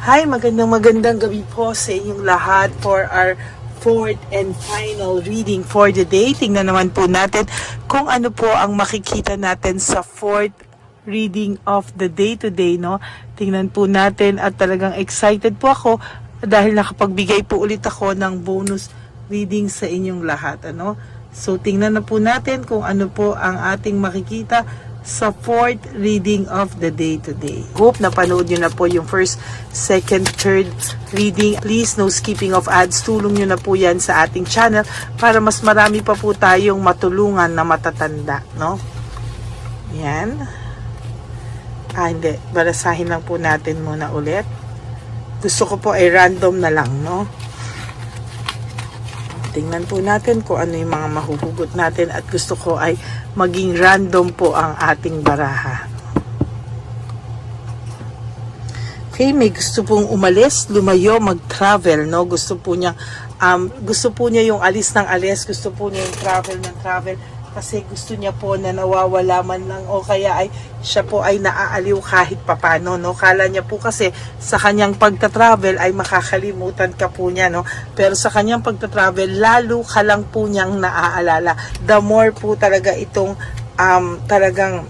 Hi, magandang gabi po sa inyong lahat for our fourth and final reading for the day. Tingnan naman po natin kung ano po ang makikita natin sa fourth reading of the day today, no? Tingnan po natin at talagang excited po ako dahil nakapagbigay po ulit ako ng bonus reading sa inyong lahat, ano? So, tingnan na po natin kung ano po ang ating makikita sa fourth reading of the day today. Hope napanood nyo na po yung first, second, third reading. Please, no skipping of ads. Tulong nyo na po yan sa ating channel para mas marami pa po tayong matulungan na matatanda, no? Yan. Hindi. Barasahin lang po natin muna ulit. Gusto ko po ay random na lang, no? Tingnan po natin kung ano yung mga mahuhugot natin at gusto ko ay maging random po ang ating baraha. Okay, may gusto pong umalis, lumayo, mag-travel, no? Gusto po niya yung alis ng alis, gusto po niya yung travel ng travel kasi gusto niya po na nawawala man lang o kaya ay siya po ay naaaliw kahit papano, no? Kala niya po kasi sa kanyang pagta-travel ay makakalimutan ka po niya, no? Pero sa kanyang pagta-travel, lalo ka lang po niyang naaalala. The more po talaga itong talagang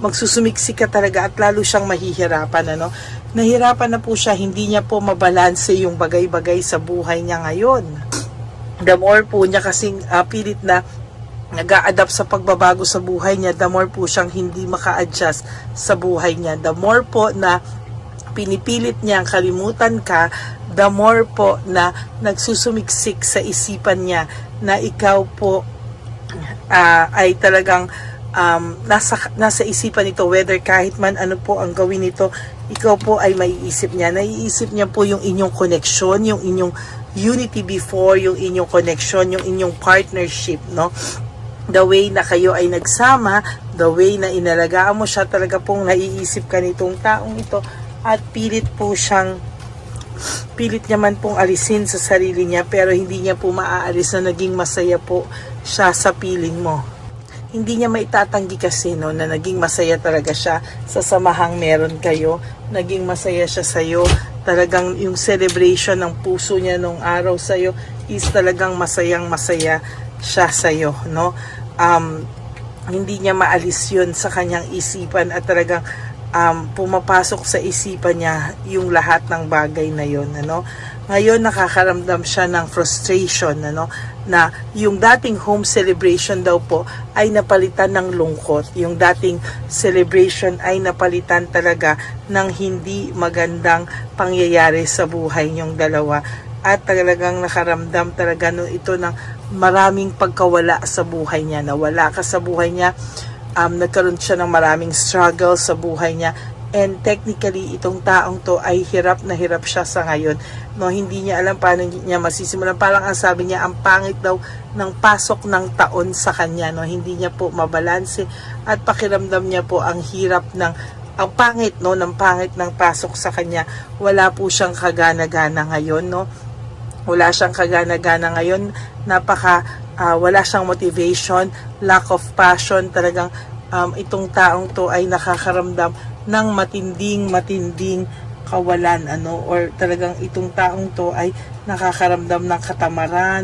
magsusumiksik ka talaga at lalo siyang mahihirapan, ano? Nahirapan na po siya, hindi niya po mabalanse yung bagay-bagay sa buhay niya ngayon. The more po niya kasing pilit na nag-a-adapt sa pagbabago sa buhay niya, the more po siyang hindi maka-adjust sa buhay niya. The more po na pinipilit niyang kalimutan ka, the more po na nagsusumiksik sa isipan niya na ikaw po ay talagang nasa isipan nito, whether kahit man ano po ang gawin nito, ikaw po ay maiisip niya. Naiisip niya po yung inyong connection, yung inyong unity before, yung inyong connection, yung inyong partnership, no? The way na kayo ay nagsama, the way na inalagaan mo siya, talaga pong naiisip ka nitong taong ito at pilit niya man pong alisin sa sarili niya pero hindi niya po maaalis na naging masaya po siya sa piling mo. Hindi niya maitatanggi kasi, no, na naging masaya talaga siya sa samahang meron kayo. Naging masaya siya sa'yo. Talagang yung celebration ng puso niya nung araw sa'yo is talagang masayang-masaya siya sa'yo, no? Hindi niya maalis yun sa kanyang isipan at talagang pumapasok sa isipan niya yung lahat ng bagay na yun, ano? Ngayon nakakaramdam siya ng frustration, ano, na yung dating home celebration daw po ay napalitan ng lungkot. Yung dating celebration ay napalitan talaga ng hindi magandang pangyayari sa buhay niyong dalawa. At talagang nakaramdam talaga ito ng maraming pagkawala sa buhay niya. Nawala ka sa buhay niya, nagkaroon siya ng maraming struggle sa buhay niya. And technically, itong taong to ay hirap na hirap siya sa ngayon. No, hindi niya alam paano niya masisimulan. Parang ang sabi niya, ang pangit daw ng pasok ng taon sa kanya. No, hindi niya po mabalanse at pakiramdam niya po ang hirap ang pangit, no, ng pangit ng pasok sa kanya. Wala po siyang kagana-gana ngayon, no. Wala siyang kagana-gana ngayon. Wala siyang motivation, lack of passion. Talagang itong taong to ay nakakaramdam ng matinding kawalan, ano, or talagang itong taong to ay nakakaramdam ng katamaran,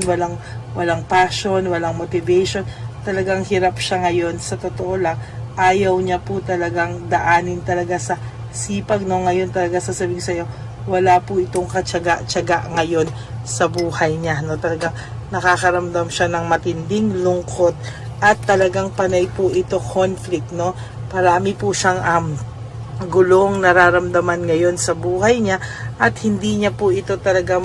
walang passion, walang motivation. Talagang hirap siya ngayon. Sa totoo lang, ayaw niya po talagang daanin talaga sa sipag, no. Ngayon talaga sasabihin sa'yo, wala po itong katyaga-tyaga ngayon sa buhay niya, no. Talagang nakakaramdam siya ng matinding lungkot at talagang panay po ito conflict, no. Parami po siyang gulong nararamdaman ngayon sa buhay niya at hindi niya po ito talaga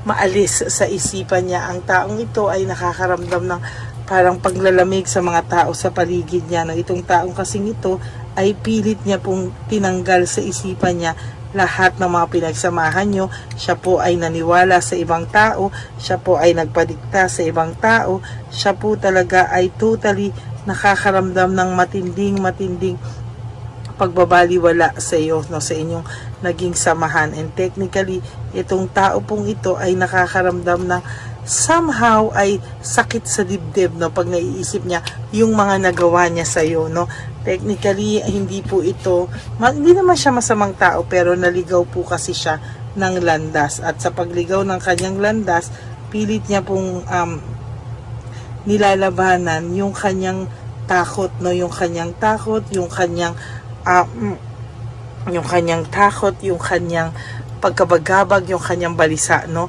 maalis sa isipan niya. Ang taong ito ay nakakaramdam ng parang paglalamig sa mga tao sa paligid niya. Itong taong kasing ito ay pilit niya pong tinanggal sa isipan niya lahat ng mga pinagsamahan nyo. Siya po ay naniwala sa ibang tao, siya po ay nagpadikta sa ibang tao, siya po talaga ay totally nakakaramdam ng matinding pagbabaliwala sa iyo, no, sa inyong naging samahan. And technically, itong tao pong ito ay nakakaramdam ng somehow ay sakit sa dibdib, no, pag naiisip niya yung mga nagawa niya sa'yo, no. Technically, hindi po ito, hindi naman siya masamang tao, pero naligaw po kasi siya ng landas. At sa pagligaw ng kanyang landas, pilit niya pong nilalabanan yung kanyang takot, no, yung kanyang takot, yung kanyang takot, yung kanyang pagkabagabag, yung kanyang balisa, no.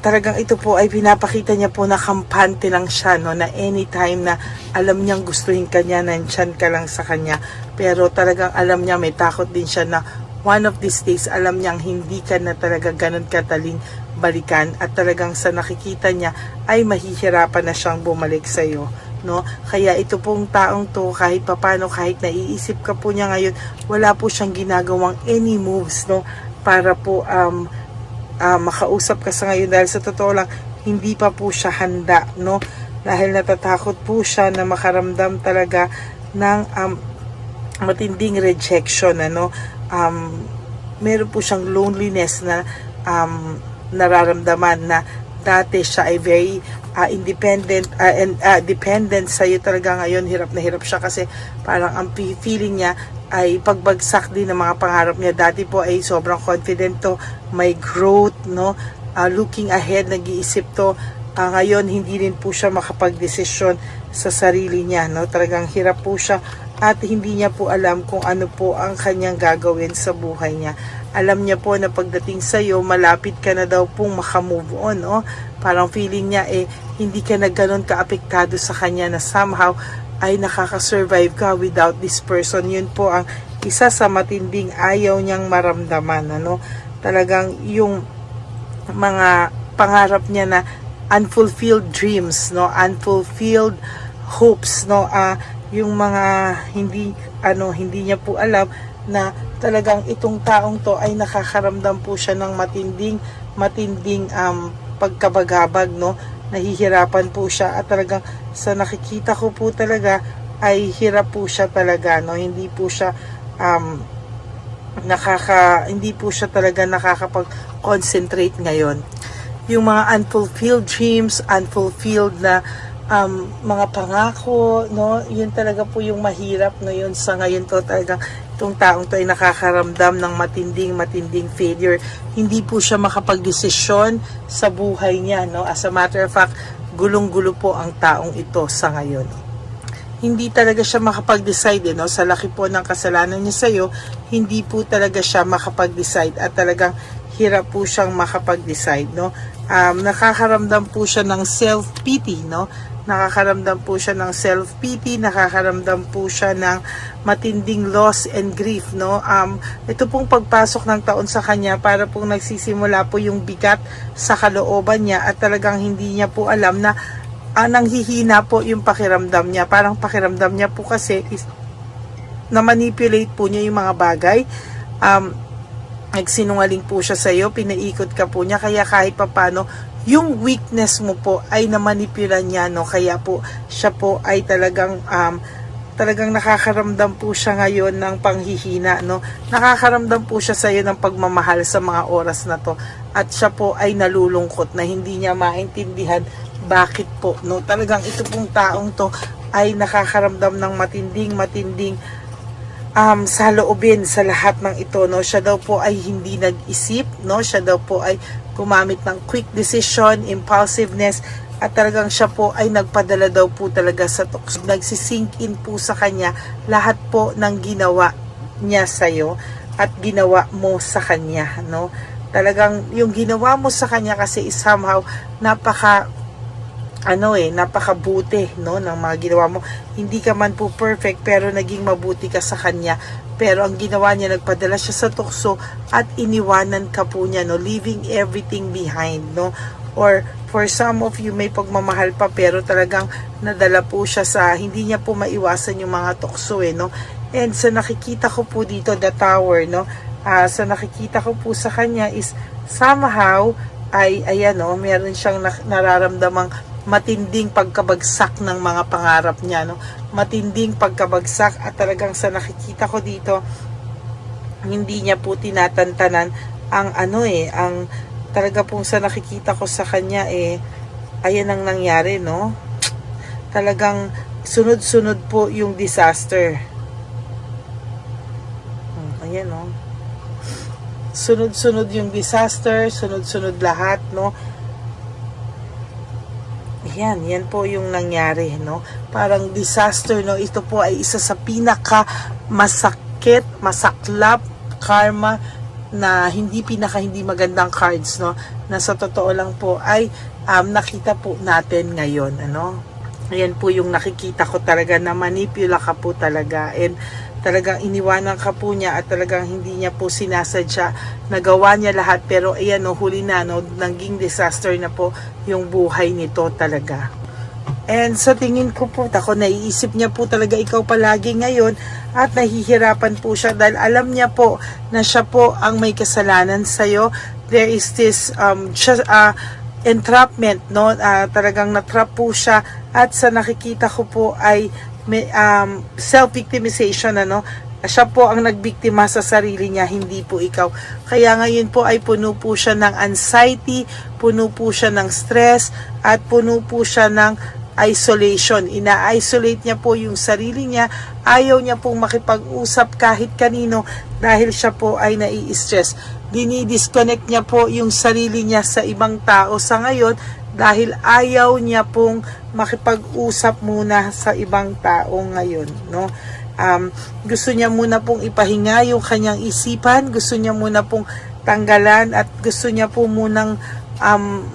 Talagang ito po ay pinapakita niya po na kampante lang siya, no, na anytime na alam niyang gustuhin kanya, nandyan ka lang sa kanya, pero talagang alam niya, may takot din siya na one of these days, alam niyang hindi ka na talaga ganun kataling balikan, at talagang sa nakikita niya ay mahihirapan na siyang bumalik sa iyo, no. Kaya ito pong taong to, kahit papano, kahit naiisip ka po niya ngayon, wala po siyang ginagawang any moves, no, para po makausap ka sa ngayon, dahil sa totoo lang hindi pa po siya handa, no, dahil natatakot po siya na makaramdam talaga ng matinding rejection, ano. Meron po siyang loneliness na nararamdaman, na dati siya ay very independent and dependent sa iyo. Talaga ngayon hirap na hirap siya, kasi parang ang feeling niya ay pagbagsak din ng mga pangarap niya. Dati po ay sobrang confident to, may growth, no, looking ahead, nag-iisip to. Ngayon hindi rin po siya makapagdesisyon sa sarili niya, no. Talagang hirap po siya, at hindi niya po alam kung ano po ang kanyang gagawin sa buhay niya. Alam niya po na pagdating sa iyo, malapit ka na daw pong makamove on, no. Parang feeling niya hindi ka na ganun kaapektado sa kanya, na somehow ay nakakasurvive ka without this person. Yun po ang isa sa matinding ayaw niyang maramdaman, ano. Talagang yung mga pangarap niya na unfulfilled dreams, no, unfulfilled hopes, no, yung mga hindi niya po alam na talagang itong taong to ay nakakaramdam po siya ng matinding pagkabagabag, no. Nahihirapan po siya, at talagang sa nakikita ko po talaga ay hirap po siya talaga, no. Hindi po siya talaga nakakapag-concentrate ngayon. Yung mga unfulfilled dreams, unfulfilled na mga pangako, no, yun talaga po yung mahirap ngayon. Sa ngayon to, talagang itong taong to ay nakakaramdam ng matinding failure. Hindi po siya makapagdesisyon sa buhay niya, no. As a matter of fact, gulong-gulo po ang taong ito sa ngayon. Hindi talaga siya makapag-decide, no, sa laki po ng kasalanan niya sa iyo, hindi po talaga siya makapag-decide, at talagang hirap po siyang makapag-decide, no. Nakakaramdam po siya ng self-pity, no. Nakakaramdam po siya ng self-pity, nakakaramdam po siya ng matinding loss and grief, no. Ito pong pagpasok ng taon sa kanya, para pong nagsisimula po yung bigat sa kalooban niya, at talagang hindi niya po alam na nanghihina po yung pakiramdam niya. Parang pakiramdam niya po kasi is na-manipulate po niya yung mga bagay. Nagsinungaling po siya sa iyo, pinaikot ka po niya, kaya kahit papano yung weakness mo po ay namanipulan niya, no. Kaya po siya po ay talagang nakakaramdam po siya ngayon ng panghihina, no. Nakakaramdam po siya sa iyo ng pagmamahal sa mga oras na to, at siya po ay nalulungkot na hindi niya maintindihan bakit po, no. Talagang ito pong taong to ay nakakaramdam ng matinding saloobin sa lahat ng ito, no. Siya daw po ay hindi nag-isip, no. Siya daw po ay gumamit ng quick decision, impulsiveness, at talagang siya po ay nagpadala daw po talaga sa tukso. Nagsisink in po sa kanya lahat po ng ginawa niya sa'yo at ginawa mo sa kanya, no. Talagang yung ginawa mo sa kanya kasi is somehow napakabuti, no, ng mga ginawa mo. Hindi ka man po perfect, pero naging mabuti ka sa kanya. Pero ang ginawa niya, nagpadala siya sa tukso at iniwanan ka po niya, no, leaving everything behind, no. Or for some of you, may pagmamahal pa, pero talagang nadala po siya sa hindi niya po maiwasan yung mga tukso, no. And sa nakikita ko po dito, the tower, no, sa nakikita ko po sa kanya is somehow ay ayan, no, meron siyang nararamdamang matinding pagkabagsak ng mga pangarap niya, no. Matinding pagkabagsak, at talagang sa nakikita ko dito, hindi niya po tinatantanan ang talaga pong sa nakikita ko sa kanya ayan ang nangyari, no? Talagang sunod-sunod po yung disaster. Ayan, no? Sunod-sunod yung disaster, sunod-sunod lahat, no? Yan po yung nangyari, no? Parang disaster, no? Ito po ay isa sa pinaka masakit, masaklap karma na hindi magandang cards, no? Na sa totoo lang po ay nakita po natin ngayon, ano? Ayan po yung nakikita ko talaga na manipula ka po talaga, and talagang iniwanan ka po niya at talagang hindi niya po sinasadya. Nagawa niya lahat, pero ayan, no, huli na, no, naging disaster na po yung buhay nito talaga. And sa tingin ko po, naiisip niya po talaga ikaw palagi ngayon at nahihirapan po siya dahil alam niya po na siya po ang may kasalanan sa'yo. There is this entrapment, no? Talagang natrap po siya, at sa nakikita ko po ay may, self-victimization, ano? Siya po ang nagbiktima sa sarili niya, hindi po ikaw. Kaya ngayon po ay puno po siya ng anxiety, puno po siya ng stress, at puno po siya ng isolation. Ina-isolate niya po yung sarili niya. Ayaw niya pong makipag-usap kahit kanino dahil siya po ay nai-stress. Dinidisconnect niya po yung sarili niya sa ibang tao sa ngayon dahil ayaw niya pong makipag-usap muna sa ibang tao ngayon, no? Gusto niya muna pong ipahinga yung kanyang isipan, gusto niya muna pong tanggalan, at gusto niya po munang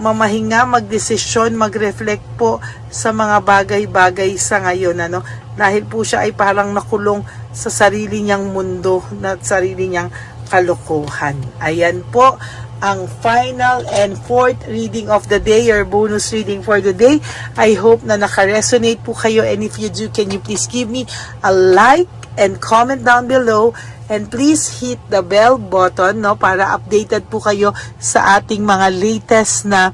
mamahinga, magdesisyon, mag-reflect po sa mga bagay-bagay sa ngayon, ano? Dahil po siya ay parang nakulong sa sarili niyang mundo, na sarili niyang kalokohan. Ayan po ang final and fourth reading of the day, your bonus reading for the day. I hope na naka-resonate po kayo, and if you do, can you please give me a like and comment down below, and please hit the bell button, no, para updated po kayo sa ating mga latest na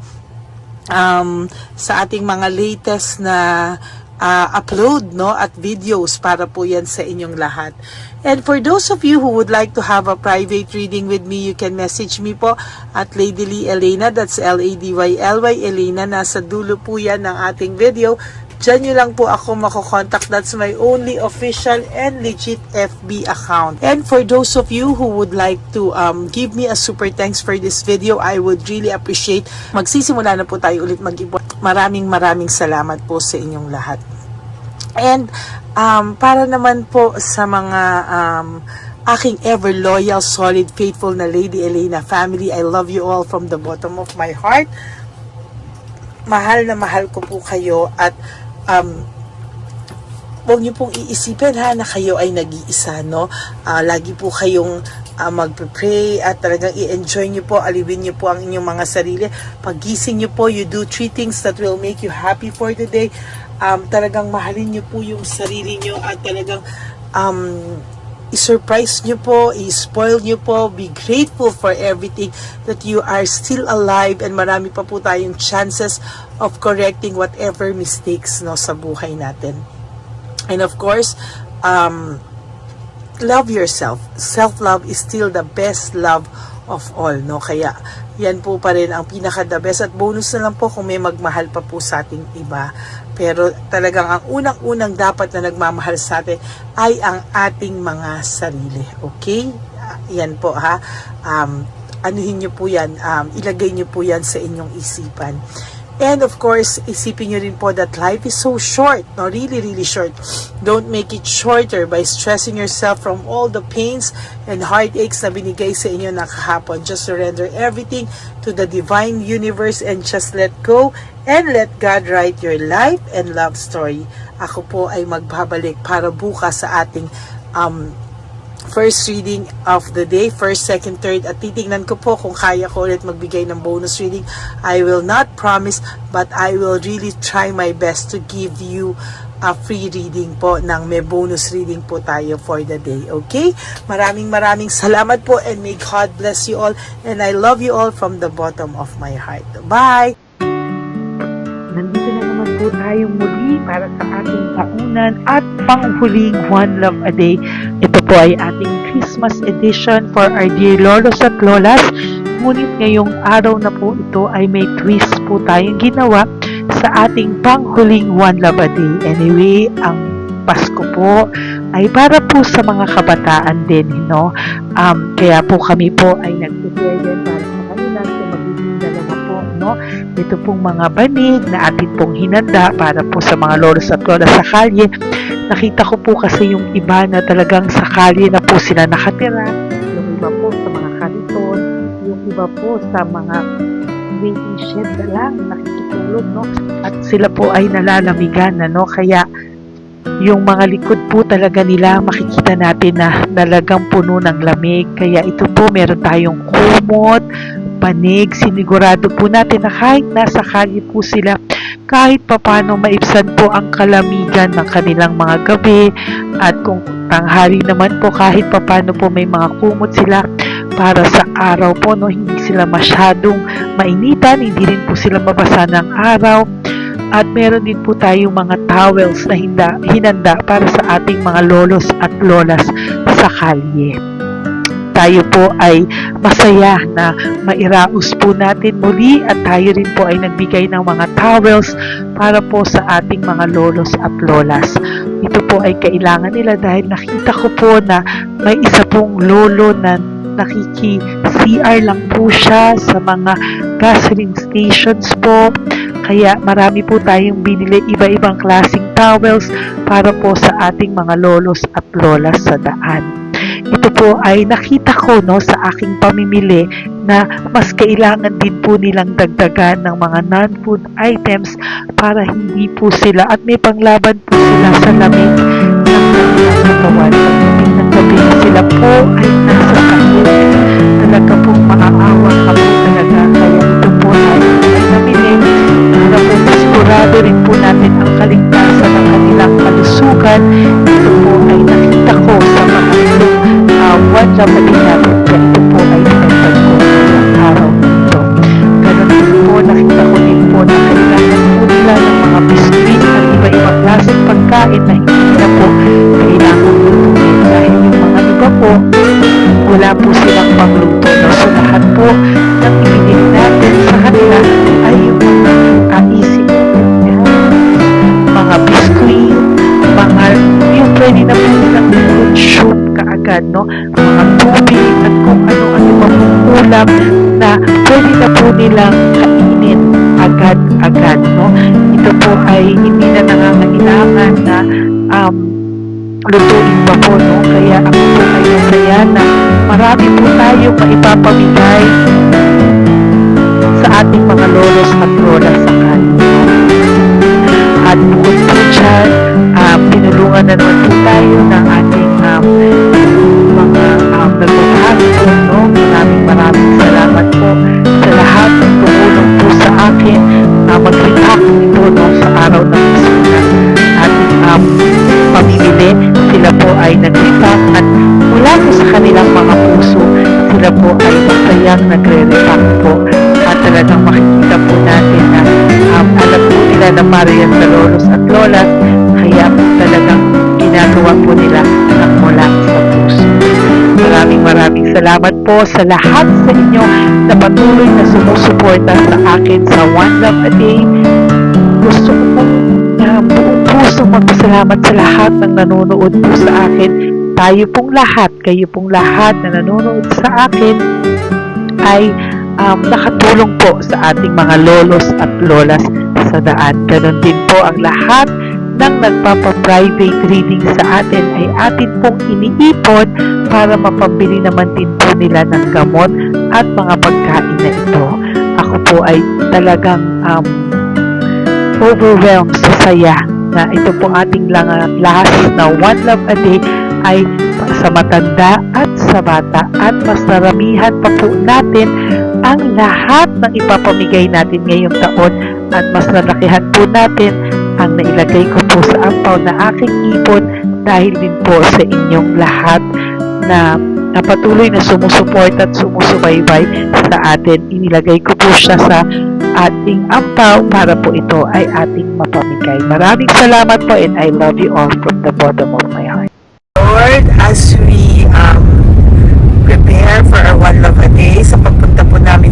upload, no, at videos para po yan sa inyong lahat. And for those of you who would like to have a private reading with me, you can message me po at Lady Lee Elena, that's Ladyly Elena, nasa dulo po yan ng ating video. Diyan nyo lang po ako makokontak. That's my only official and legit FB account. And for those of you who would like to give me a super thanks for this video, I would really appreciate. Magsisimula na po tayo ulit mag-ipon. Maraming salamat po sa inyong lahat. And para naman po sa mga aking ever loyal, solid, faithful na Lady Elena family, I love you all from the bottom of my heart. Mahal na mahal ko po kayo, at huwag niyo pong iisipin na kayo ay nag-iisa, no? Lagi po kayong magpe-pray at talagang i-enjoy niyo po, alibin niyo po ang inyong mga sarili. Pagising niyo po, you do 3 things that will make you happy for the day. Talagang mahalin niyo po yung sarili niyo, at talagang i-surprise niyo po, i-spoil niyo po, be grateful for everything that you are still alive, and marami pa po tayong chances of correcting whatever mistakes, no, sa buhay natin. And of course, love yourself. Self-love is still the best love of all, no? Kaya yan po pa rin ang pinaka-the best, at bonus na lang po kung may magmahal pa po sa ating iba. Pero talagang ang unang-unang dapat na nagmamahal sa atin ay ang ating mga sarili. Okay? Yan po, ha. Anuhin nyo po yan, ilagay nyo po yan sa inyong isipan. And of course, isipin nyo rin po that life is so short, no? Really, really short. Don't make it shorter by stressing yourself from all the pains and heartaches na binigay sa inyo na kahapon. Just surrender everything to the divine universe and just let go and let God write your life and love story. Ako po ay magbabalik para bukas sa ating first reading of the day, first, second, third, at titignan ko po kung kaya ko ulit magbigay ng bonus reading. I will not promise, but I will really try my best to give you a free reading po, ng may bonus reading po tayo for the day. Okay? Maraming salamat po, and may God bless you all, and I love you all from the bottom of my heart. Bye! Nandito na naman po tayong muli para sa ating taunan at panghuling One Love a Day. Ito po ay ating Christmas edition for our dear lolos at lolas. Ngunit ngayong araw na po ito ay may twist po tayong ginawa sa ating panghuling One Love a Day. Anyway, ang Pasko po ay para po sa mga kabataan din, no? Kaya po kami po ay nag-prepare din para sa kanila, so magiging dalawa po, no? Ito pong mga banig na atin pong hinanda para po sa mga lolos at lola sa kalye. Nakita ko po kasi yung iba na talagang sa kalye na po sila nakatira, yung iba po sa mga kariton, yung iba po sa mga waiting shed na lang nakikitulog, no? At sila po ay nalalamigan, no? Kaya yung mga likod po talaga nila makikita natin na talagang puno ng lamig. Kaya ito po, meron tayong kumot, panig. Sinigurado po natin na kahit nasa kalye po sila, kahit papano maibsan po ang kalamigan ng kanilang mga gabi. At kung tanghali naman po, kahit papano po may mga kumot sila para sa araw po, no? Hindi sila masyadong mainitan, hindi rin po sila mabasa ng araw. At meron din po tayong mga towels na hinanda para sa ating mga lolos at lolas sa kalye. Tayo po ay masaya na mairaos po natin muli at tayo rin po ay nagbigay ng mga towels para po sa ating mga lolos at lolas. Ito po ay kailangan nila dahil nakita ko po na may isa pong lolo na nakiki-CR lang po siya sa mga gasoline stations po. Kaya marami po tayong binili iba-ibang klaseng towels para po sa ating mga lolos at lolas sa daan. Ito po ay nakita ko, no, sa aking pamimili na mas kailangan din po nilang dagdagan ng mga non-food items para hindi po sila at may panglaban po sila sa lamig ng kanilang katawan. Pagdating ng gabi sila po ay nasa sakit. Talaga pong maaawa ka po talaga. Kaya ito po ay namili para po sigurado rin po natin ang kaligtasan ng kanilang kalusugan. Ito po ay nakita ko sa mga One Love a Day natin. Kaya ito po ay pinagtag ko ng araw nito. Ganon din po, nakita ko din po na kailangan po nila ng mga biskuit at iba-ibang klaseng pagkain na hindi na po kailangan lutuin. Dahil yung mga iba po, wala po silang pangluto. No? So lahat po ng ibinili natin sa kanila ay yung mga easy mga biskuit, mga yung pwede na po nilang consume kaagad, no? Mga tubig at kung ano-ano pa pong ulam na pwede na po nilang kainin agad-agad, no? Ito po ay hindi na nangangailangan na lutuin pa po, no? Kaya ako po ay masaya na marami po tayong maipapamigay sa ating mga lolos at lola sa kanila. At bukod po dyan, pinulungan na naman po tayo ng ating mga nagmamahal po, no? Maraming salamat po sa lahat ng tumulong po sa akin mag-react ito, no, sa araw ng Pasko ating pamimili. Sila po ay nag-react at mula po sa kanilang mga puso, sila po ay masayang nagre-react po at talagang makikita po natin na alam po nila na para yan sa lolos at lolas, kaya po talagang ginagawa po nila ng mula sa puso. Maraming salamat po sa lahat sa inyo na patuloy na sumusuporta sa akin sa One Love a Day. Gusto ko pong buong puso magpasalamat sa lahat ng nanonood po sa akin. Tayo pong lahat, kayo pong lahat na nanonood sa akin ay nakatulong po sa ating mga lolos at lolas sa daan. Ganon din po ang lahat ng nagpapa-private reading sa atin ay atin pong iniipon para mapambili naman din po nila ng gamot at mga pagkain na ito. Ako po ay talagang overwhelmed sa saya na ito po ating last na One Love a Day ay sa matanda at sa bata at mas naramihan pa po natin ang lahat ng ipapamigay natin ngayong taon at mas nalakihan po natin ang nailagay ko po sa ampaw na aking ipon dahil din po sa inyong lahat na patuloy na sumusuport at sumusubaybay sa atin. Inilagay ko po siya sa ating ampaw para po ito ay ating mapamigay. Maraming salamat po and I love you all from the bottom of my heart. Lord, as we prepare for our One Love a Day sa pagpunta po namin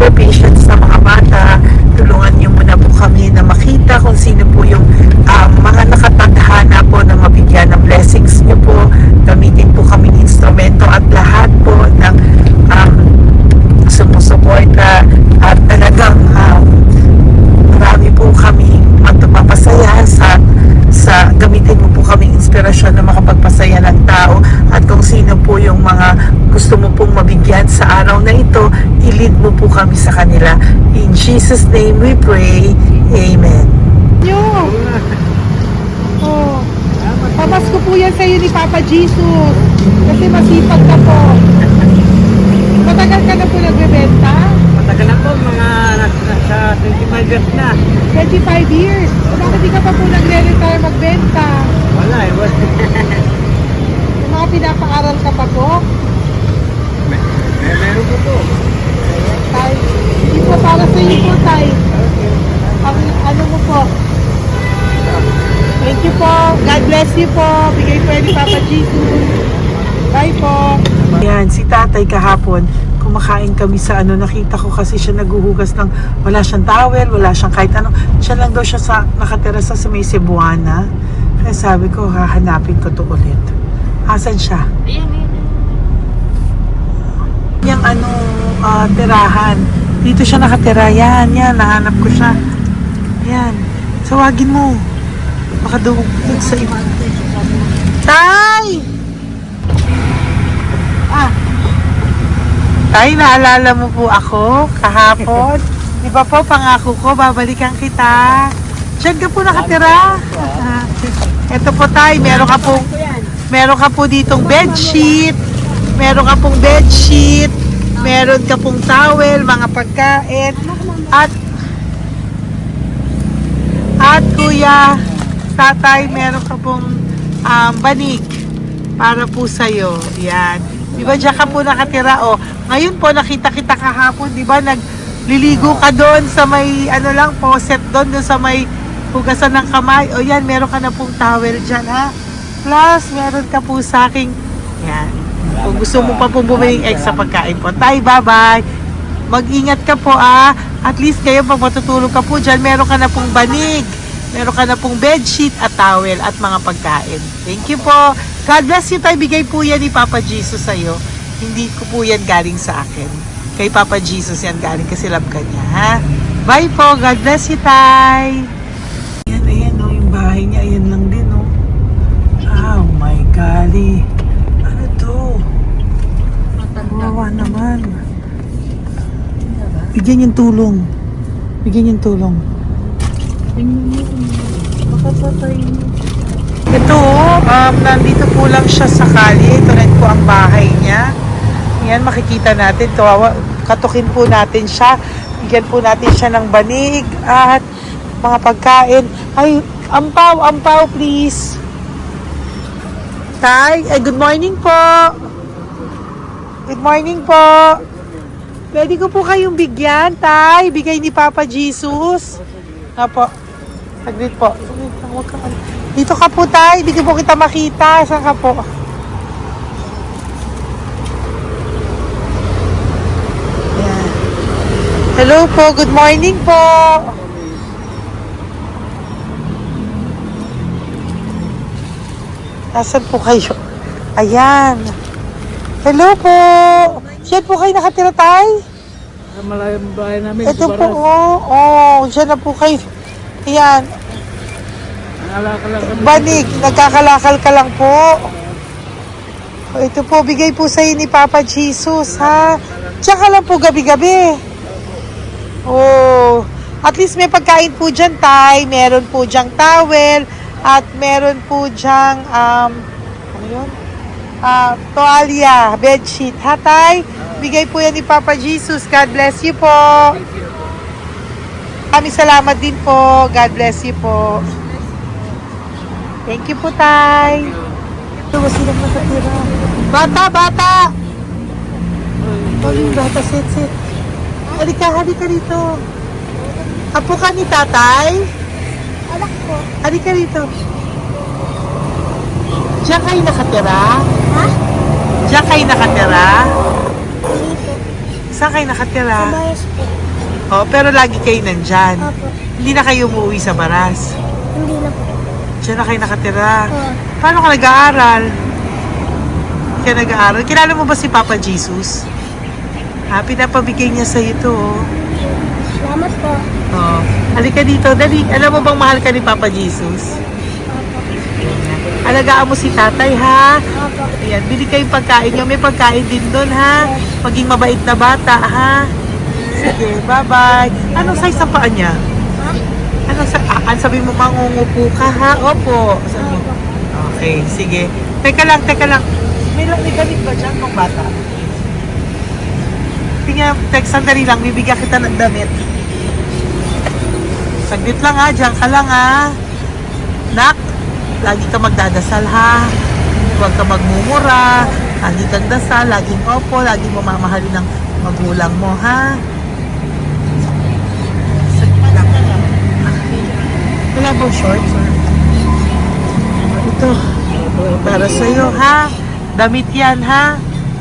extra patience sa mga bata. Tulungan niyo muna po kami na makita kung sino po yung mga nakatadhana po na mabigyan ng blessings niyo po. Gamitin po kaming instrumento at lahat po ng sumusuporta at talagang marami po kami magpapasaya sa gamitin mo po kaming inspirasyon na makapagpasaya ng tao, at kung sino po yung mga gusto mo pong mabigyan sa araw na ito, i-lead mo po kami sa kanila. In Jesus' name we pray. Amen. Oh, pamasko po yan sa'yo ni Papa Jesus. Kasi masipag ka po. Matagal ka na po nagbebenta? Matagal na po, mga nasa 25 years na. 25 years. So, bakit di ka pa po nagre-retire magbenta? Wala eh. Yung mga pinapaaral ka pa po? Meron ko po. Tay, hindi po para sa iyo po, Tay. Ang ano mo po? Thank you po. God bless you po. Bigay po yan ni Papa Jesus. Bye po. Yan, si tatay kahapon, kumakain kami sa nakita ko kasi siya naguhugas ng, wala siyang towel, wala siyang kahit ano. Siya lang daw siya nakatira sa may Cebuana. Kaya sabi ko, hahanapin ko to ulit. Asan siya? Yung tirahan. Dito siya nakatira. Yan, nahanap ko siya. Yan. Tawagin mo. Baka daw sa iba. Tay! Tay, naalala mo po ako kahapon? Di ba po, pangako ko, babalikan kita. Diyan ka po nakatira. Ito po, Tay, meron ka po ditong bedsheet. Meron ka pong bedsheet. Meron ka pong towel, mga pagkain. At kuya, tatay, meron ka pong banig para po sa'yo. Yan. Di ba diyan ka po nakatira? O, ngayon po nakita kita kahapon, di ba? Nagliligo ka doon sa may faucet doon sa may hugasan ng kamay. O yan, meron ka na pong towel dyan, ha? Plus, meron ka po sa aking, yan. Kung gusto mo pa pong bumili extra pagkain po. Tay, bye-bye. Mag-ingat ka po, At least ngayon pag matutulog ka po dyan, meron ka na pong banig. Meron ka na pong bedsheet at towel at mga pagkain. Thank you po. God bless you, Tay. Bigay po yan ni Papa Jesus sa'yo. Hindi ko po yan galing sa akin. Kay Papa Jesus yan galing kasi love ka niya, ha? Bye po. God bless you, Tay. Ayan, yung bahay niya. Ayan lang din, Oh my golly. Ano to? Kawawa naman. Bigyan yung tulong. Bigyan yung tulong. Ito, nandito po lang siya sa kalye. Ito rin po ang bahay niya. Yan, makikita natin. Kawawa, katukin po natin siya. Bigyan po natin siya ng banig at mga pagkain. Ay, ampaw, please. Tay, good morning po. Good morning po. Pwede ko po kayong bigyan, Tay. Bigay ni Papa Jesus. Apo. Saglit po. Dito ka po, Tay. Hindi ko po kita makita. Saan ka po? Ayan. Hello po. Good morning po. Nasaan po kayo? Ayan. Hello po. Diyan po kayo nakatira, Tay? Malayang bahay namin. Ito po, diyan na po kayo. Ayan. Banig, nagkakalakal ka lang po. Ito po, bigay po sa'yo ni Papa Jesus, ha? Diyan ka lang po gabi-gabi. At least may pagkain po dyan, Tay. Meron po dyang towel. At meron po dyang, ano yun? Toalya, bedsheet. Ha, Tay? Bigay po yan ni Papa Jesus. God bless you po. Kami salamat din po. God bless you po. Thank you po, Tay. Ito, silang nakatira. Bata! Bata, sit. Halika dito. Apo ka ni Tatay? Anak ko. Halika dito. Diyan kayo nakatira? Ha? Diyan kayo nakatira? Dito. Saan kayo nakatira? Sa Mayos po. Oh, pero lagi kayo nandyan. Opo. Hindi na kayo umuwi sa Baras. Hindi na po. Diyan na kayo nakatira. Oo. Paano ka nag-aaral? Hindi ka nag-aaral. Kilala mo ba si Papa Jesus? Ha, pinapabigay niya sa'yo ito. Oh. Salamat po. Oh. Halika dito. Dali. Alam mo bang mahal ka ni Papa Jesus? Opo. Alagaan mo si tatay, ha? Opo. Ayan, bili kayong pagkain nyo. May pagkain din doon, ha? Maging mabait na bata, ha? Sige, bye-bye. Anong size ang paa niya? Ha? Ano sabi mo, mangungupo ka, ha? Opo. Sabi mo. Okay, sige. Teka lang. May damit ba dyan ng bata? Tingnan, sandali lang. Bibigyan kita ng damit. Saglit lang, ha? Diyan ka lang, ha? Nak, lagi ka magdadasal, ha? Huwag ka magmumura. Lagi kang dasal, laging opo, laging mo mamahalin ng magulang mo, ha? Saglit lang. Wala bang shorts? Ito. Para sa'yo, ha? Damit yan, ha?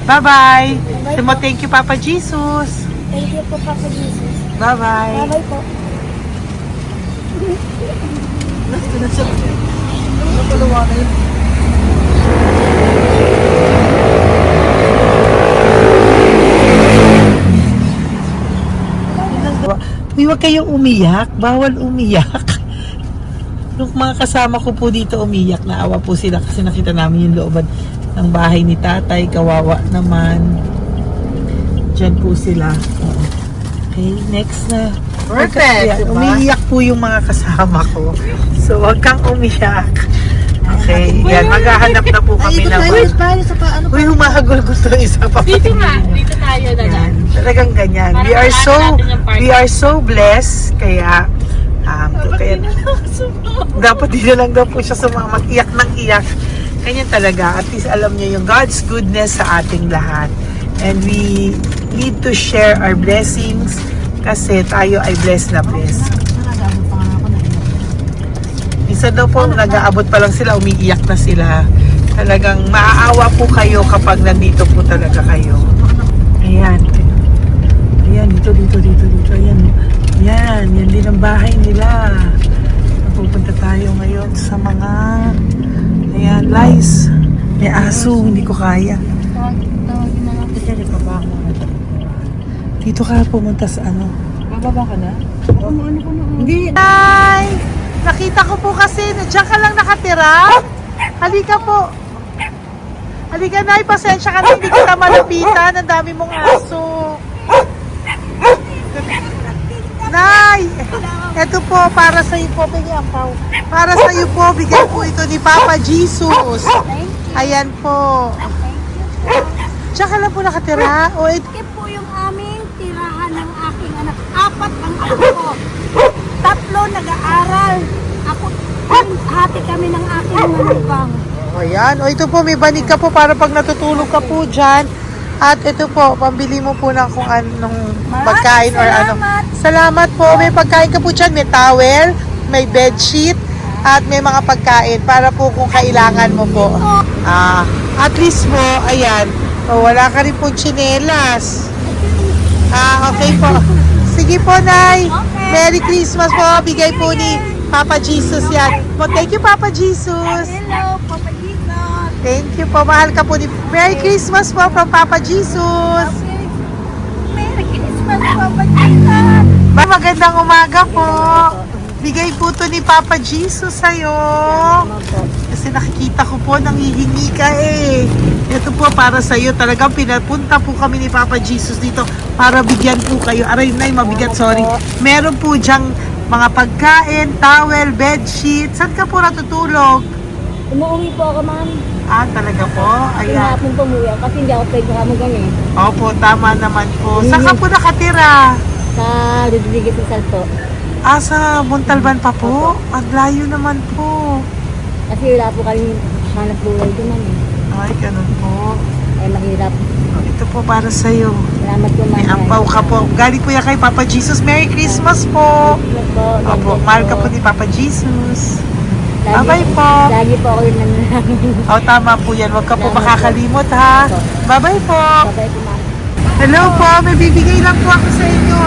Bye-bye. Sabi mo, thank you, Papa Jesus. Thank you po, Papa Jesus. Bye-bye. Bye-bye po. Uy, huwag kayong umiyak. Bawal umiyak. Nung mga kasama ko po dito umiyak, naawa po sila kasi nakita namin yung looban ng bahay ni tatay. Kawawa naman. Diyan po sila. Okay, next na. Perfect, Yan, diba? umiiyak po yung mga kasama ko. So, huwag kang umiyak. Okay, yan. Maghahanap na po kami ng... Uy, humahagol gusto isa pa. Dito tayo na lang. Yan, talagang ganyan. Para natin yung party. We are so blessed. Kaya, kaya dapat di na lang daw po siya sumama. Iyak ng iyak. Ganyan talaga. At least alam niya yung God's goodness sa ating lahat. And we need to share our blessings kasi tayo ay blessed na blessed. Minsan daw po, nag-aabot pa lang sila, umiiyak na sila. Talagang maaawa po kayo kapag nandito po talaga kayo. Ayan. Ayan, dito. Ayan. Yan din ang bahay nila. Pupunta tayo ngayon sa mga ayan, lice. May aso, hindi ko kaya. Dito ka pumunta sa ano? Bababa ka na? Hindi. Hi! Nakita ko po kasi, diyan ka lang nakatira. Halika po. Halika na, pasensya ka na, hindi kita malapitan. Ang dami mong aso. Nay! Ito po, para sa iyo po, bigyan po. Para sa iyo po, bigyan po ito ni Papa Jesus. Ayan po. Diyan ka lang po nakatira. O, Ito po yung aming tirahan ng aking anak. 4 ang anak ko. 3 nag-aaral. Ako, hati kami ng aking manugang. ayan. O, ito po, may banig ka po para pag natutulog ka po dyan. At ito po, pambili mo po ng kung anong pagkain or ano. Salamat po. May pagkain ka po dyan. May towel, may bedsheet, at may mga pagkain para po kung kailangan mo po. At least po, ayan. O, wala ka rin po tsinelas. Okay po. Sige po, Nay. Merry Christmas po. Bigay po ni Papa Jesus yan. Po, thank you, Papa Jesus. Hello, Papa Jesus. Thank you po. Mahal ka po ni... Merry Christmas po from Papa Jesus. Okay. Merry Christmas, Papa Jesus. Magandang umaga po. Bigay po to ni Papa Jesus sa'yo. Kasi nakikita ko po, nanghihingi ka eh. Ito po para sa'yo. Talagang pinapunta po kami ni Papa Jesus dito para bigyan po kayo. Aray, Nay, mabigat, sorry. Meron po dyang mga pagkain, towel, bedsheet. Saan ka po natutulog? Umuwi po ako, ma'am. Talaga po? Ayan. Pinapon po umuwi ako kasi hindi ako pwede kamugan eh. Opo, tama naman po. Saan ka po nakatira? Sa Rodriguez sa Salto. Sa Montalban pa po? Ang layo naman po. Kasi wala po kami hanap buhay doon, ma'am eh. Ay, ganun po. Ay mahirap. Ito po para sa'yo. Salamat po, ma'am. May ampaw ka po. Galing po yan kay Papa Jesus. Merry Christmas po. Salamat po. Opo, mahal ka po ni Papa Jesus. Lagi- Bye-bye po. Lagi po ako yung nananangin. Tama po yan. Huwag ka po Salamat po. makakalimot, ha? Bye-bye po. Bye-bye po, ma'am. Hello po. May bibigay lang po ako sa inyo.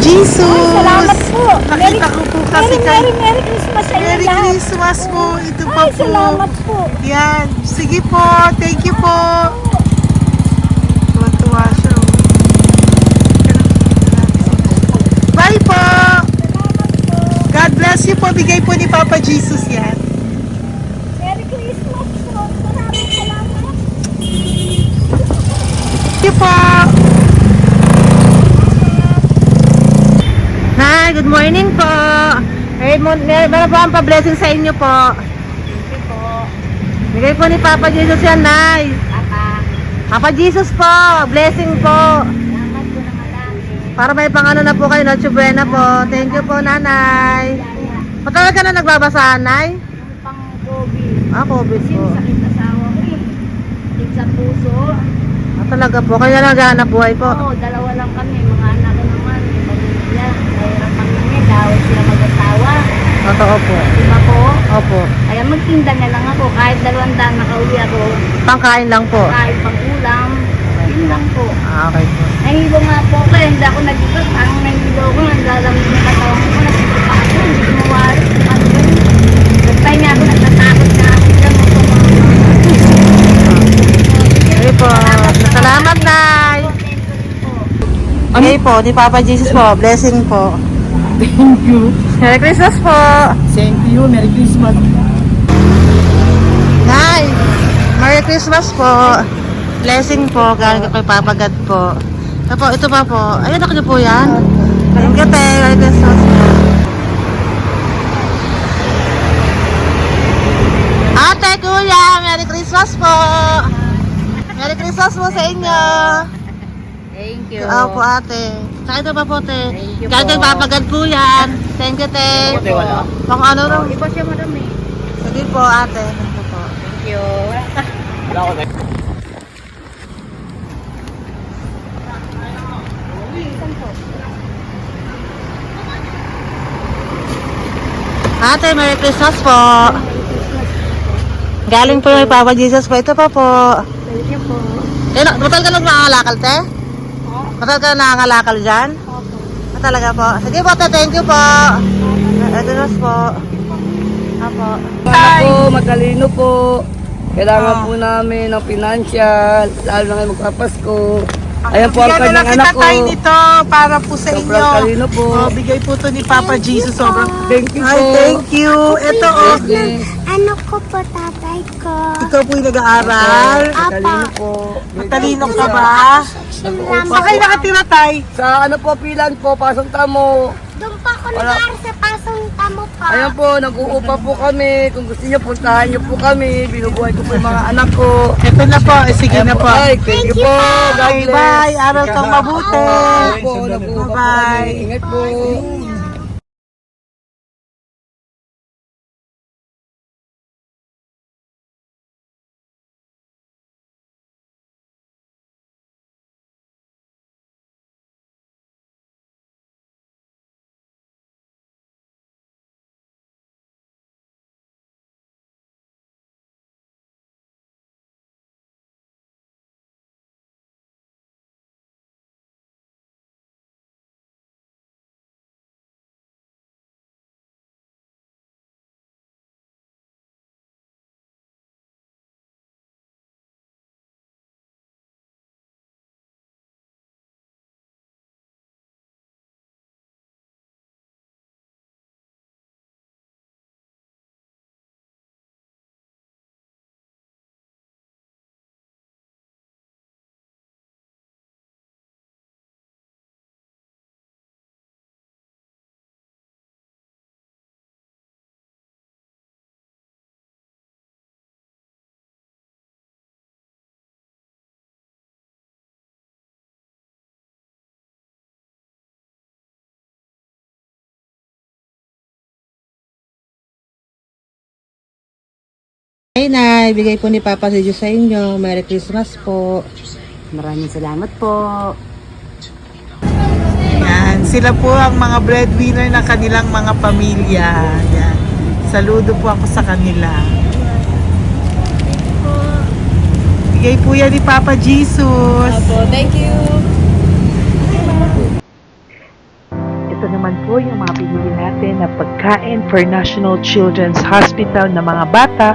Jesus! Salamat po. Nakita ko po kasi kay... Merry Christmas sa inyo Merry lahat. Christmas po! Ito pa Ay, po. salamat po. Yan. Sige po. Thank you po. Tuwa-tuwa siya. Oh. Bye po! God bless you po. Bigay po ni Papa Jesus yan. Merry Christmas po. Maraming salamat. Thank you po. Hi, good morning po. Meron po ang pa-blessing sa inyo po. Thank you po. Bigay po ni Papa Jesus yan, Nay. Papa. Papa Jesus po, blessing po. Salamat po ng malaki. Para may pangano na po kayo, Noche Buena po. Thank you po, Nanay. Matagal ka na nagbabasahan, Nay? Yung pang COVID. COVID Kasi po. sakit asawa ko eh. Sakit sa puso. Talaga po, kaya naghahanap buhay po. Oo, dalawa lang kami. Mga anak ko naman. May pamilya. Mayroon kami niya. Dawit sila mag-asawa. Totoo po. Diba po? Opo. Kaya magtinda na lang ako. Kahit 200 nakauwi ako. Pangkain lang po. Kahit pang ulam. Yun lang po. Okay po. Nahilo nga po ako. Hindi ako nag-ibig. Parang nahilo ko. Naglalamig yung katawan ko. Nagsipa ako. Hindi ko mawari. Ano ba yun? Nagpahinga ako. Nagtatakot na ako. Okay po. Salamat, Nay. Okay po, ni Papa Jesus po. Blessing po. Thank you. Merry Christmas po. Same to you. Merry Christmas. Nay, Merry Christmas po. Blessing po, galing ko kay Papa God po. Ito pa po. Ayun, ako niyo po yan. Thank you, te. Merry Christmas po. Ate, kuya, Merry Christmas po. Merry Christmas po sa inyo. Thank you. Po, ate. Saka ito pa po, te. Thank you Galing kay po. Papa God po yan. Thank you, te. Pang ano rin. Iba siya madami. Sige po, ate. Thank you po. Thank you. Wala ko na. Ate, Merry Christmas po. Galing po kay Papa Jesus po. Ito pa po. Thank you po. Batal ka lang nangangalakal, te? Batal ka lang nangangalakal dyan? Talaga po. Sige po, te. Thank you po. Merry Christmas po. Apo. Ano po, matalino po. Kailangan po namin ng financial, lalo na ngayon magpapasko. Ayan po ang Bigyan na kanyang lang anak kita ko. tayo nito para po sa Sobrang inyo. talino po. Bigay po to ni Papa Jesus. Sobrang. Thank you po. Ay, thank you. Ito, oh. Blessings. Ano ko po tatay ko? Ikaw po yung nag-aaral. Matalino po. Matalino ka ba? Nag-uupa Saan kayo po. nakatira, tay? Sa ano po, pilan po, pasong tamo. Doon pa ako nag-aaral sa pasong tamo pa. Ayan po, nag-uupa po kami. Kung gusto niyo, puntahan niyo po kami. Binubuhay ko po yung mga anak ko. Ito na po. Sige Ayan na po. Ay, thank you po. God Bye, bless. bye. Aral kang mabuti. Ayan po, nag-uupa po Bye. kami. Ingat po. Ay, Nay, bigay po ni Papa Jesus sa inyo. Merry Christmas po. Maraming salamat po. Yan. Sila po ang mga breadwinner ng kanilang mga pamilya. Yan. Saludo po ako sa kanila. Bigay po yan ni Papa Jesus. Thank you. po yung mga binili natin na pagkain for National Children's Hospital na mga bata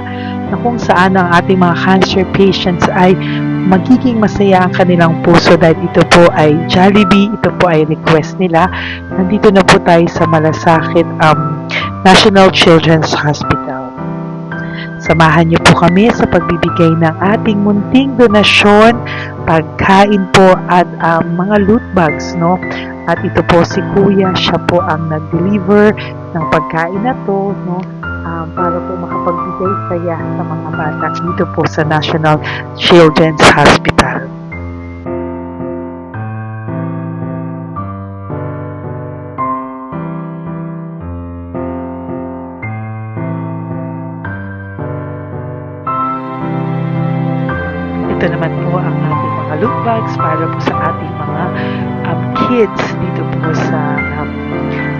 na kung saan ang ating mga cancer patients ay magiging masaya ang kanilang puso dahil ito po ay Jollibee, ito po ay request nila. Nandito na po tayo sa Malasakit National Children's Hospital. Samahan niyo po kami sa pagbibigay ng ating munting donasyon, pagkain po at mga loot bags, no? At ito po si Kuya, siya po ang nag-deliver ng pagkain na to, no? Para po makapagbigay saya sa mga bata dito po sa National Children's Hospital. Ito naman po ang ating mga loot bags para po sa ating mga kids dito po sa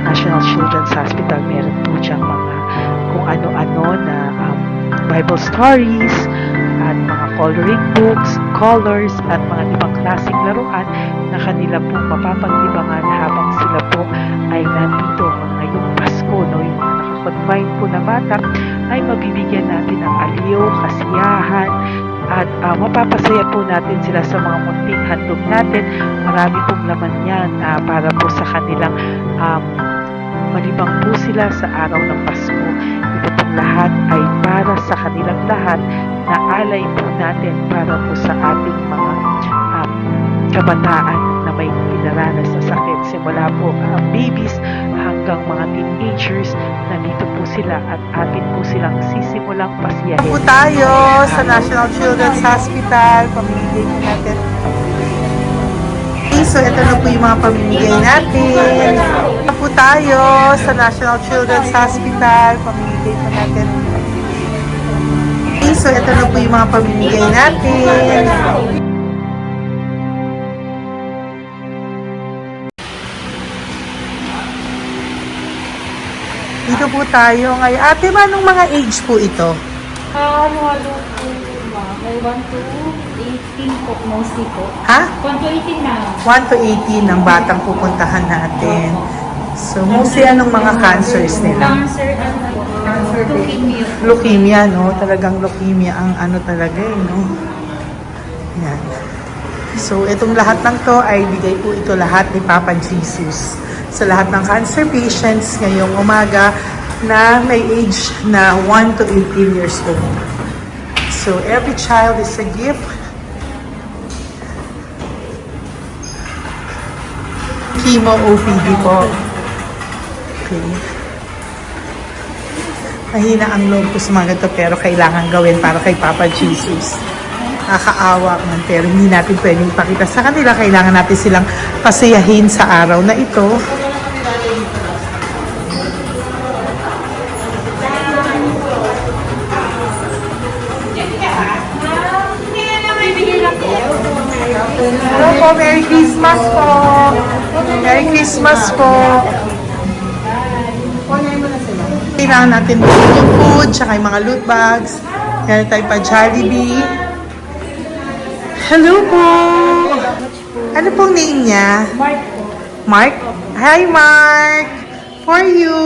National Children's Hospital. Meron po diyang mga kung ano-ano na Bible stories at mga coloring books, colors at mga ibang klaseng laruan na kanila po mapapaglibangan habang sila po ay nandito ngayong Pasko, no? Yung mga nakakonfine po na bata ay mabibigyan natin ng aliw, kasiyahan, at mapapasaya po natin sila sa mga munting handog natin. Marami pong laman yan para po sa kanilang malibang po sila sa araw ng Pasko. Ito pong lahat ay para sa kanilang lahat na alay po natin para po sa ating mga kabataan na may pinaranas na sakit. Simula po babies hanggang mga teenagers, nandito po sila at atin po silang sisimulang pasiyahin. Po tayo sa National Children's Hospital. Pamimigay po natin. So, ito na po yung mga pamimigay natin. Ito po tayo sa National Children's Hospital. Pamimigay po natin. So, ito na po yung mga pamimigay natin. Dito po tayo ngayon. Ate, anong mga age po ito? Halo po, may 1 to 18 po, mostly po. Ha? 1 to 18 na. 1 to 18 ang batang pupuntahan natin. So, mostly anong mga cancers nila? Cancer, leukemia. Leukemia, no? Talagang leukemia ang ano talaga no? Yan. So, itong lahat ng to ay bigay po ito lahat ni Papa Jesus sa lahat ng cancer patients ngayong umaga na may age na 1 to 18 years old. So, every child is a gift. Chemo OPD po. Okay. Mahina ang loob ko sa mga ganito pero kailangan gawin para kay Papa Jesus. Nakakaawa man pero hindi natin pwedeng ipakita sa kanila. Kailangan natin silang pasayahin sa araw na ito. Hello po, Merry Christmas po! Merry Christmas po! Kailangan natin bilhin yung food, tsaka yung mga loot bags. Meron tayo pa Jollibee. Hello po! Ano pong name niya? Mark po. Mark? Hi, Mark! For you!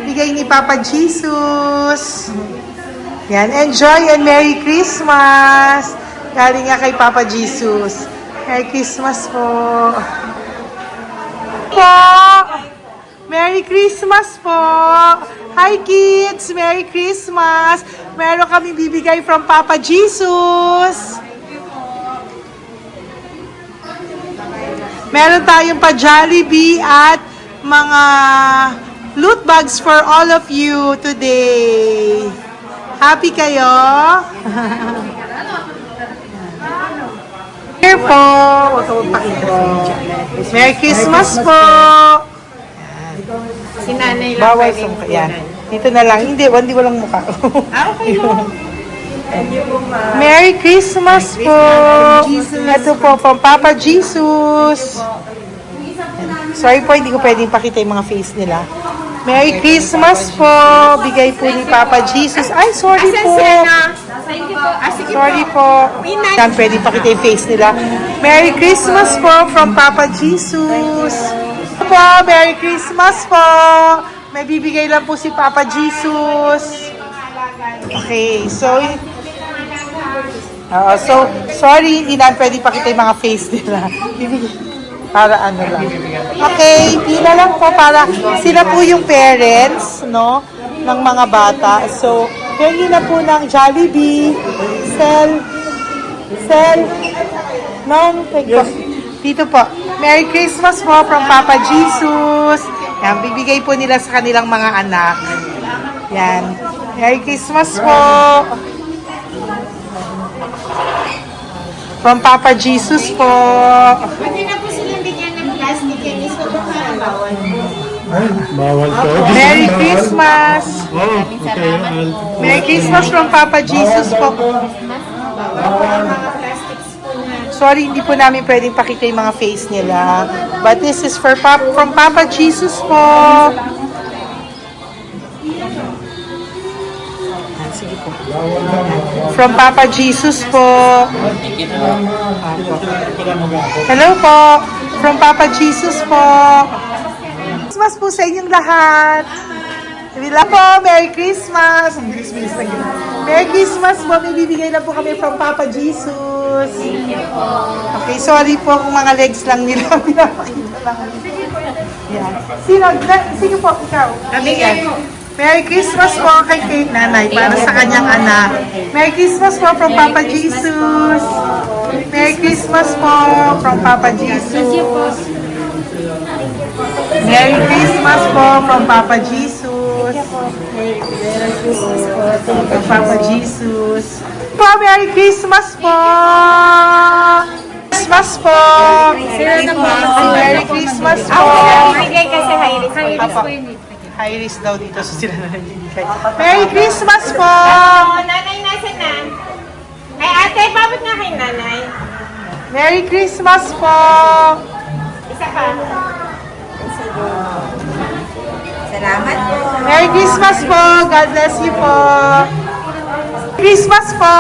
Bigay ni Papa Jesus! Yan, enjoy and Merry Christmas! Galing nga kay Papa Jesus. Merry Christmas po! Merry Christmas po! Hi kids! Merry Christmas! Meron kami bibigay from Papa Jesus! Meron tayong pa Jollibee at mga loot bags for all of you today. Happy kayo? Here po. Merry Christmas po. Si nanay lang Bawal pwedeng sa yan. Dito na lang. Hindi walang mukha. Okay mo. Merry Christmas po. Ito po, from Papa Jesus. Sorry po, hindi ko pwedeng pakita yung mga face nila. Merry Christmas po. Bigay po ni Papa Jesus. Ay, sorry po. Thank you po. Sorry po. Yan, pwedeng pakita yung face nila. Merry Christmas po from Papa Jesus. Ito po po, Merry Christmas po. May bibigay lang po si Papa Jesus. Okay, so sorry, hindi na pwede pakita yung mga face nila. Para ano lang. Okay, pila lang po para sila po yung parents, no, ng mga bata. So, hingi na po ng Jollibee, no, dito po. Merry Christmas po from Papa Jesus. Yan, bibigay po nila sa kanilang mga anak. Yan. Merry Christmas po. From Papa Jesus po. Pwede na po silang bigyan ng plastic yan. So, baka bawal po. Ay, bawal to. Merry Christmas. Oh, okay. Merry Christmas from Papa Jesus po. Mga plastics po na. Sorry, hindi po namin pwedeng pakita yung mga face nila. But this is from Papa Jesus po. Sige po. From Papa Jesus po. Hello po. From Papa Jesus po. Christmas po sa inyong lahat. Hello po. Merry Christmas. Merry Christmas po. May bibigay na po kami from Papa Jesus. Okay, sorry po kung mga legs lang nila. Pinapakita lang. Yan. Sino po? Ikaw. Kami yan. Merry Christmas po kay nanay para sa kanyang anak. Merry Christmas po from Papa Jesus. Merry Christmas po from Papa Jesus. Merry Christmas po from Papa Jesus. From Papa Jesus. Po, Merry Christmas po. Christmas po. Merry Christmas po. Bigay kasi high-risk. High-risk po yun. High risk daw dito so sila na nagbibigay. Merry Christmas po! Nanay, nasa na? Ay, ate, babot nga kay nanay. Merry Christmas po! Isa pa. Salamat po. Merry Christmas po! God bless you po! Christmas po!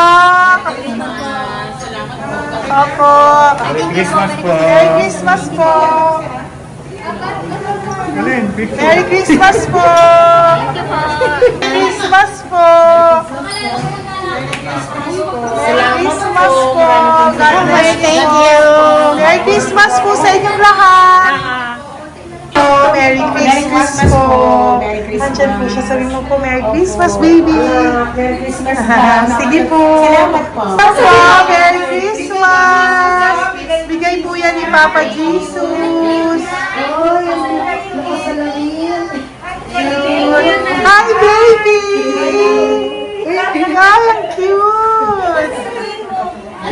Opo! Merry Christmas po. Merry Christmas po! Galing, picture. Merry Christmas po! Christmas po! Merry Christmas po! God bless you! Thank you! Merry Christmas po sa inyong lahat! Merry Christmas po! Nandyan po siya. Sabi mo po, Merry Christmas, baby! Merry Christmas sige po! Salamat po! Merry Christmas! Bigay po yan ni Papa Jesus! Hi, baby! Ay, ang cute!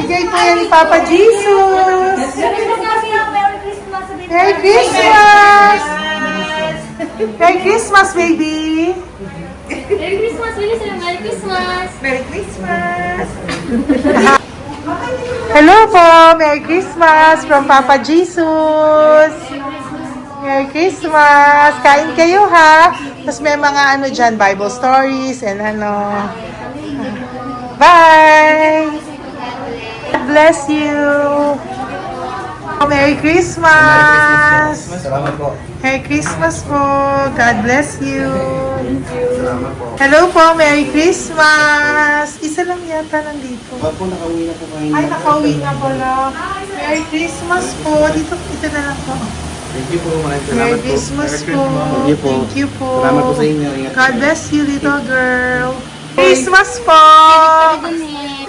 Bigay po yan ni Papa Jesus! Merry Christmas! Merry Christmas, baby! Merry Christmas, Willie. Merry Christmas. Merry Christmas! Hello po! Merry Christmas from Papa Jesus! Merry Christmas! Kain kayo ha! Tapos may mga ano dyan, Bible stories and ano. Bye! God bless you! Merry Christmas! Salamat po. Merry Christmas po! God bless you! Hello po! Merry Christmas! Isa lang yata nandito. Opo, nakauwi na po kayo. Ay, nakauwi na pala. Merry Christmas po! Dito na lang po. Thank you po. Maraming salamat Merry po. Christmas po! Thank you po. Thank you po! Salamat po sa inyo. Ingat God bless you, little girl! Christmas po!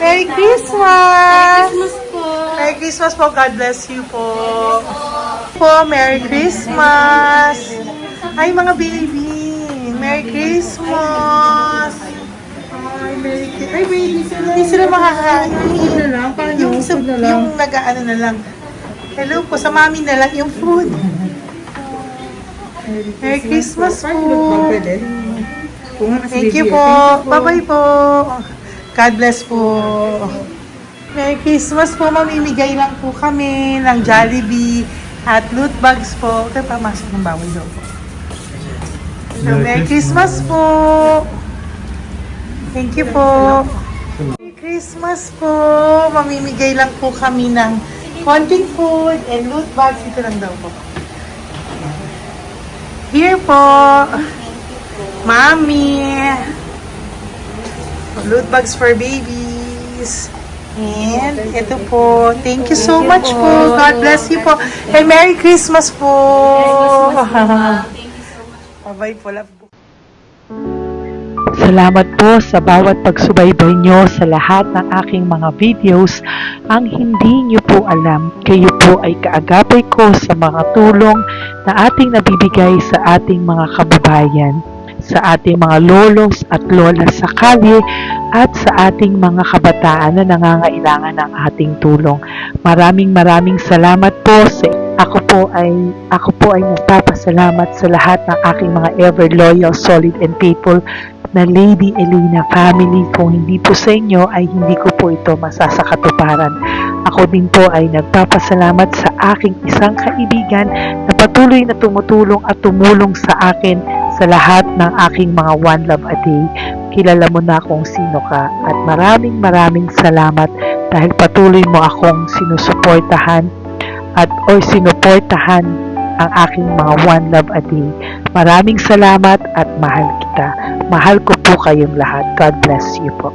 Merry Christmas! Merry Christmas po! God bless you po! Merry Christmas! Ay, mga baby! Merry Christmas! Ay, Merry Christmas! Ay, baby! Hindi sila makakain. Yung nag-ano na lang. Hello po, sa mami na lang yung food. Merry Christmas po! Thank you po. Bye-bye po. God bless po. Merry Christmas po. Mamimigay lang po kami ng Jollibee at loot bags po. Kaya pamasok ng bawal daw po. So, Merry Christmas po. Thank you po. Merry Christmas po. Mamimigay lang po kami ng konting food and loot bags. Ito lang daw po. Here po. Mommy. Loot bags for babies. And ito po. Thank you so much po. God bless you po. And Merry Christmas po. Bye-bye po. Love po. Salamat po sa bawat pagsubaybay nyo sa lahat ng aking mga videos. Ang hindi nyo po alam, kayo po ay kaagapay ko sa mga tulong na ating nabibigay sa ating mga kababayan, sa ating mga lolos at lola sa kalye at sa ating mga kabataan na nangangailangan ng ating tulong. Maraming salamat po sa ako po ay nagpapasalamat sa lahat ng aking mga ever loyal, solid and faithful na Lady Elena family. Kung hindi po sa inyo ay hindi ko po ito masasakatuparan. Ako din po ay nagpapasalamat sa aking isang kaibigan na patuloy na tumutulong at tumulong sa akin sa lahat ng aking mga One Love a Day. Kilala mo na kung sino ka at maraming salamat dahil patuloy mo akong sinusuportahan sinuportahan ang aking mga One Love a Day. Maraming salamat at mahal kita. Mahal ko po kayong lahat. God bless you po.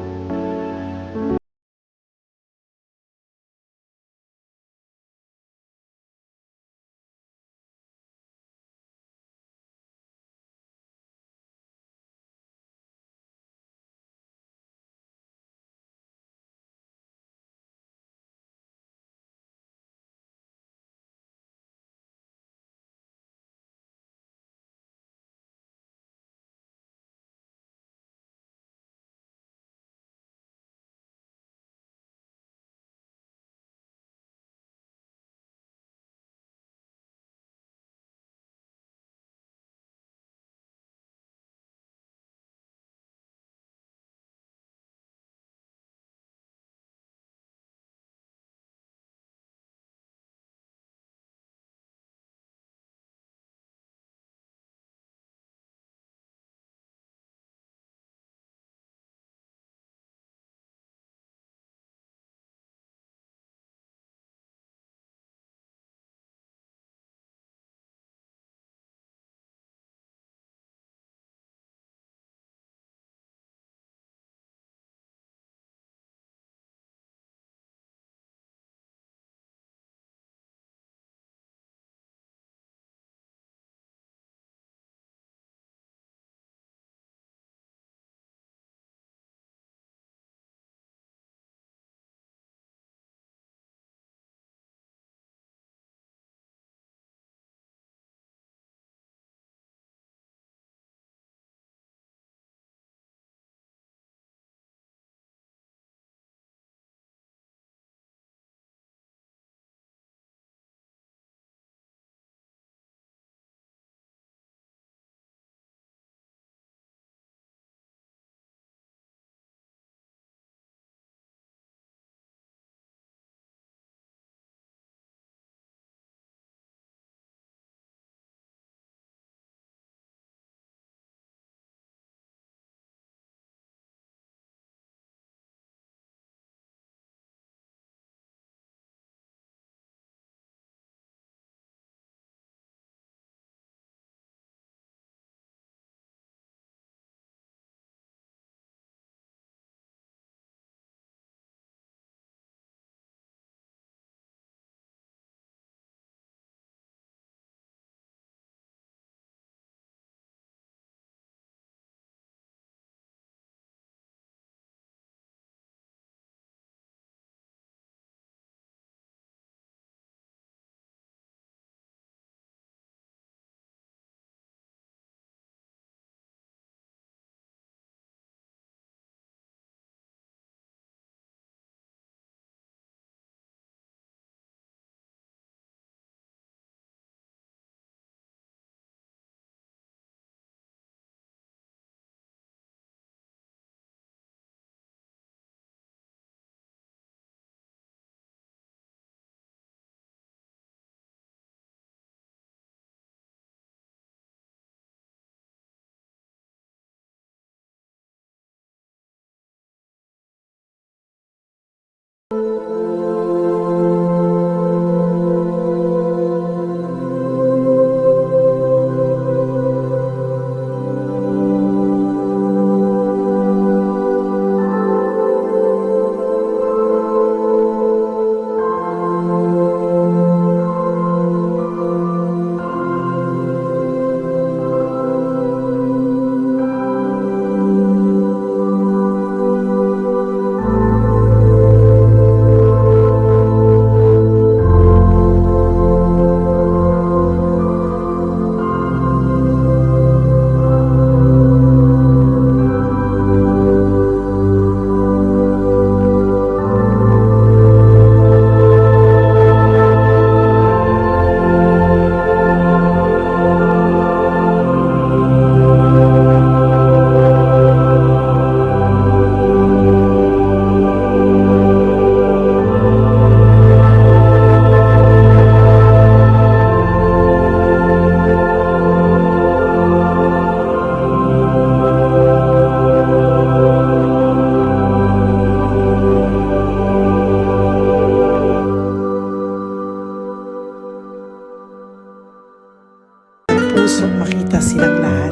puso makita silang lahat.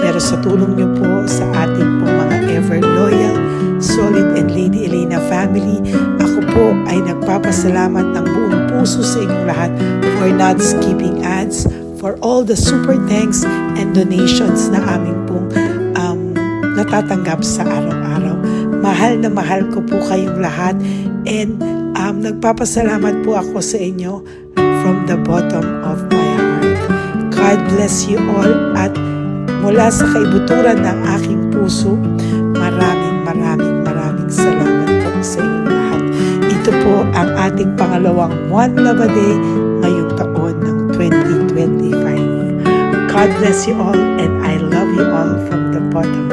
Pero sa tulong niyo po sa ating po mga ever loyal, solid and Lady Elena family, ako po ay nagpapasalamat ng buong puso sa inyong lahat for not skipping ads, for all the super thanks and donations na aming pong natatanggap sa araw-araw. Mahal na mahal ko po kayong lahat, and nagpapasalamat po ako sa inyo from the bottom of my heart. God bless you all, at mula sa kaibuturan ng aking puso, maraming salamat po sa inyong lahat. Ito po ang ating pangalawang One Love a Day ngayong taon ng 2025. God bless you all, and I love you all from the bottom